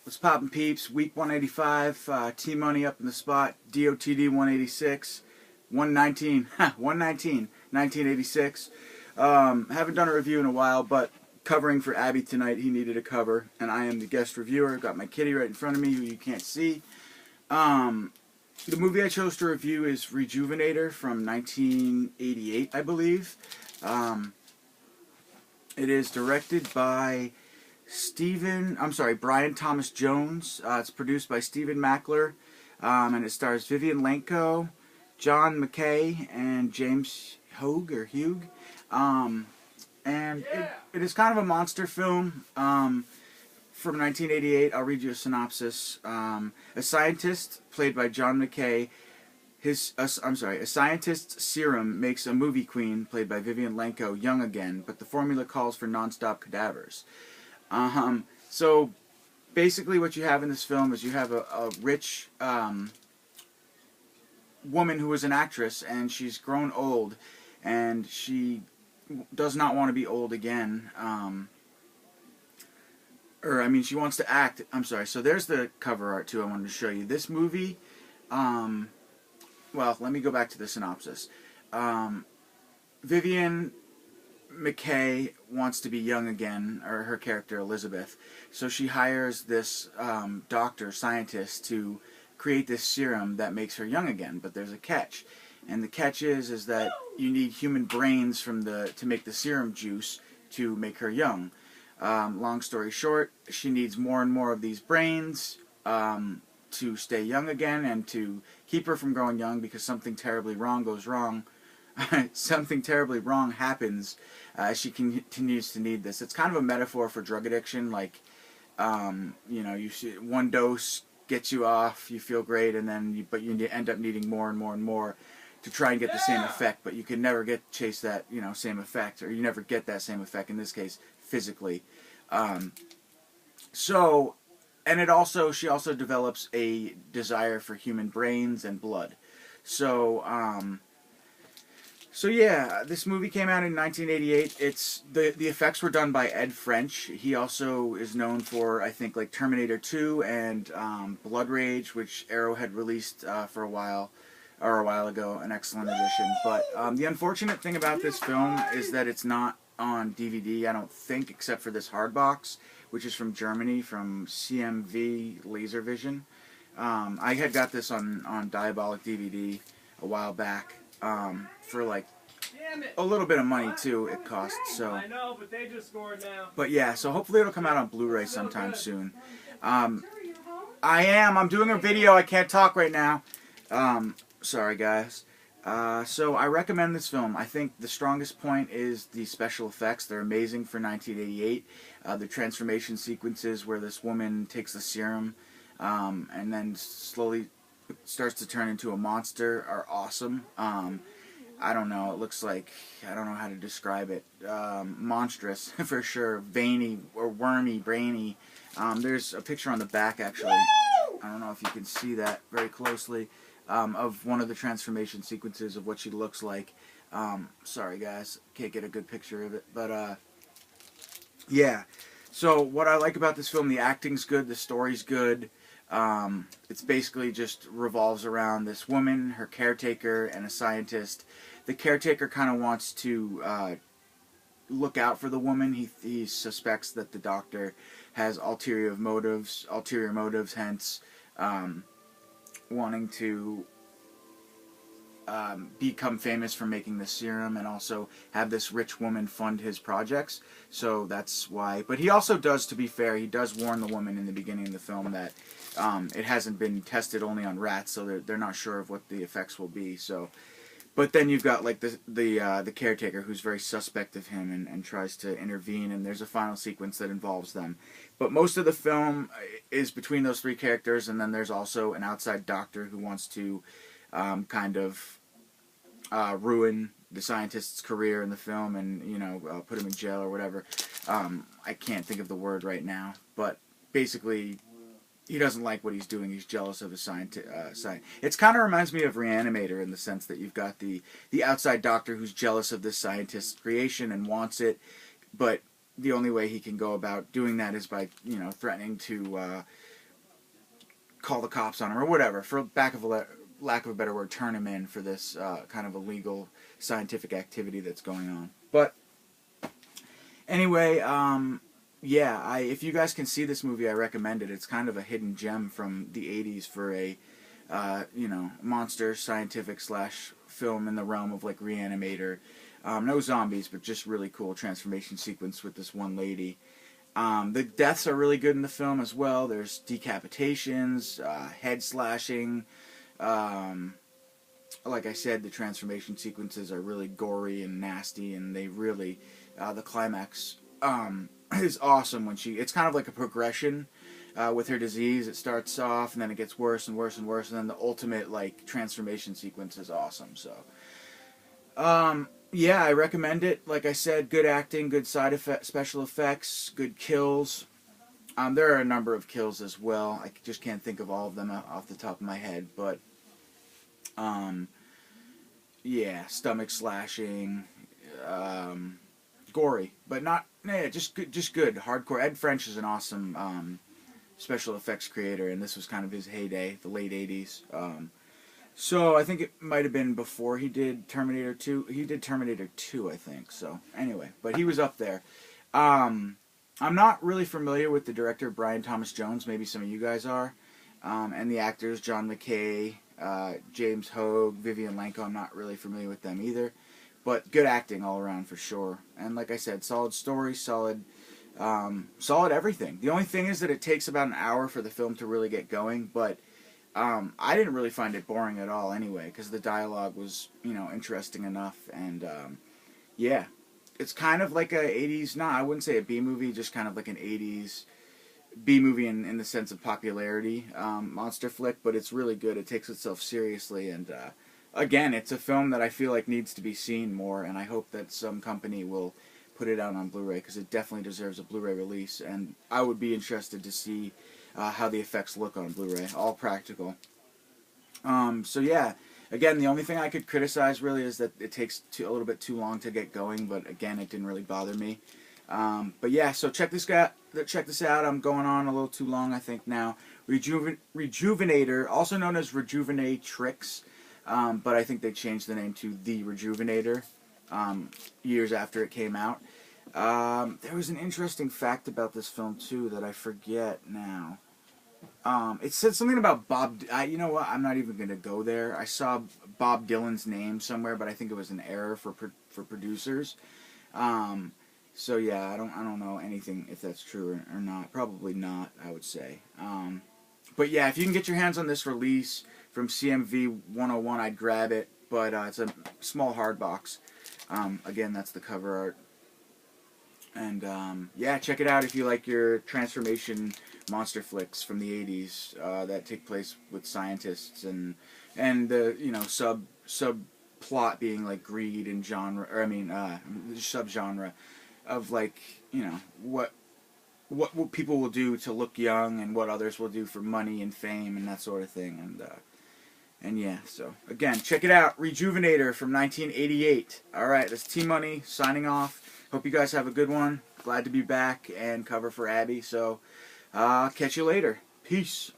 What's poppin' peeps? Week 185, T-Money up in the spot, DOTD 186, 119, 119, 1986. Haven't done a review in a while, but covering for Abby tonight, he needed a cover, and I am the guest reviewer. Got my kitty right in front of me, who you can't see. The movie I chose to review is Rejuvenator from 1988, I believe. It is directed by Brian Thomas Jones. It's produced by Stephen Mackler, and it stars Vivian Lenko, John McKay, and James Hugh. And it is kind of a monster film from 1988. I'll read you a synopsis. A scientist played by John McKay. A scientist's serum makes a movie queen played by Vivian Lenko young again, but the formula calls for non-stop cadavers. So basically what you have in this film is you have a rich woman who is an actress, and she's grown old, and she does not want to be old again. She wants to act. So there's the cover art too I wanted to show you. This movie, well, let me go back to the synopsis. Vivian McKay wants to be young again, or her character Elizabeth, so she hires this scientist to create this serum that makes her young again. But there's a catch, and the catch is that you need human brains to make the serum juice to make her young. Long story short, she needs more and more of these brains to stay young again and to keep her from growing young, because something terribly wrong goes wrong. Something terribly wrong happens as she continues to need this. It's kind of a metaphor for drug addiction. Like, you see one dose gets you off, you feel great, and then you end up needing more and more and more to try and get the same effect. But you can never chase that same effect, or you never get that same effect. In this case, physically. She also develops a desire for human brains and blood. So yeah, this movie came out in 1988. The effects were done by Ed French. He also is known for, I think, like Terminator 2 and Blood Rage, which Arrow had released for a while ago, an excellent edition. But the unfortunate thing about this film is that it's not on DVD, I don't think, except for this hard box, which is from Germany, from CMV Laservision. I had got this on Diabolic DVD a while back for like a little bit of money too. It cost. So I know, but they just scored now. But yeah, so hopefully it'll come out on Blu-ray sometime soon. I'm doing a video. I can't talk right now. Sorry guys. So I recommend this film. I think the strongest point is the special effects. They're amazing for 1988. The transformation sequences where this woman takes the serum and then slowly starts to turn into a monster are awesome. I don't know, it looks like, I don't know how to describe it. Monstrous, for sure. Veiny, or wormy, brainy. There's a picture on the back, actually. I don't know if you can see that very closely. Of one of the transformation sequences of what she looks like. Sorry guys, can't get a good picture of it, but yeah. So what I like about this film, the acting's good, the story's good. It's basically just revolves around this woman, her caretaker, and a scientist. The caretaker kind of wants to look out for the woman. He suspects that the doctor has ulterior motives, hence wanting to become famous for making this serum, and also have this rich woman fund his projects. So that's why. But he also does, to be fair, he does warn the woman in the beginning of the film that it hasn't been tested only on rats, so they're not sure of what the effects will be. So, but then you've got like the caretaker who's very suspect of him and tries to intervene, and there's a final sequence that involves them. But most of the film is between those three characters, and then there's also an outside doctor who wants to kind of ruin the scientist's career in the film and, put him in jail or whatever. I can't think of the word right now, but basically he doesn't like what he's doing. He's jealous of his scientist. It kind of reminds me of Reanimator in the sense that you've got the outside doctor who's jealous of this scientist's creation and wants it, but the only way he can go about doing that is by, threatening to call the cops on him or whatever, for lack of a better word, turn him in for this kind of illegal scientific activity that's going on. But anyway, yeah, if you guys can see this movie, I recommend it. It's kind of a hidden gem from the 80s for a, monster scientific / film in the realm of like Reanimator. No zombies, but just really cool transformation sequence with this one lady. The deaths are really good in the film as well. There's decapitations, head slashing. Like I said, the transformation sequences are really gory and nasty, and they really, the climax is awesome when it's kind of like a progression with her disease. It starts off, and then it gets worse and worse and worse, and then the ultimate like transformation sequence is awesome. So, yeah, I recommend it. Like I said, good acting, good special effects, good kills. There are a number of kills as well. I just can't think of all of them off the top of my head, but yeah, stomach slashing, gory, but not just good, hardcore. Ed French is an awesome special effects creator, and this was kind of his heyday, the late 80s. So I think it might have been before he did Terminator 2. He did Terminator 2, I think. So anyway, but he was up there. I'm not really familiar with the director, Brian Thomas Jones. Maybe some of you guys are. And the actors, John McKay, James Hogue, Vivian Lanko. I'm not really familiar with them either. But good acting all around for sure. And like I said, solid story, solid everything. The only thing is that it takes about an hour for the film to really get going, but I didn't really find it boring at all anyway, because the dialogue was, interesting enough, and yeah, it's kind of like a 80s, I wouldn't say a B-movie, just kind of like an 80s B-movie in the sense of popularity, monster flick, but it's really good. It takes itself seriously, and again, it's a film that I feel like needs to be seen more, and I hope that some company will put it out on Blu-ray, because it definitely deserves a Blu-ray release, and I would be interested to see how the effects look on Blu-ray, all practical. So yeah, again, the only thing I could criticize really is that it takes a little bit too long to get going, but again, it didn't really bother me. But yeah, so check this out. I'm going on a little too long, I think now. Rejuvenator, also known as Rejuvenatrix, but I think they changed the name to The Rejuvenator years after it came out. There was an interesting fact about this film too that I forget now. It said something about Bob. You know what? I'm not even going to go there. I saw Bob Dylan's name somewhere, but I think it was an error for producers. So yeah, I don't know anything if that's true or not. Probably not, I would say. But yeah, if you can get your hands on this release from CMV 101, I'd grab it. But it's a small hard box. Again, that's the cover art. And yeah, check it out if you like your transformation monster flicks from the 80s that take place with scientists and the subplot being like greed and genre, or subgenre of like what people will do to look young and what others will do for money and fame and that sort of thing. And yeah, so again, check it out, Rejuvenator from 1988. All right, that's T-Money signing off. Hope you guys have a good one. Glad to be back and cover for Abby. So, catch you later. Peace.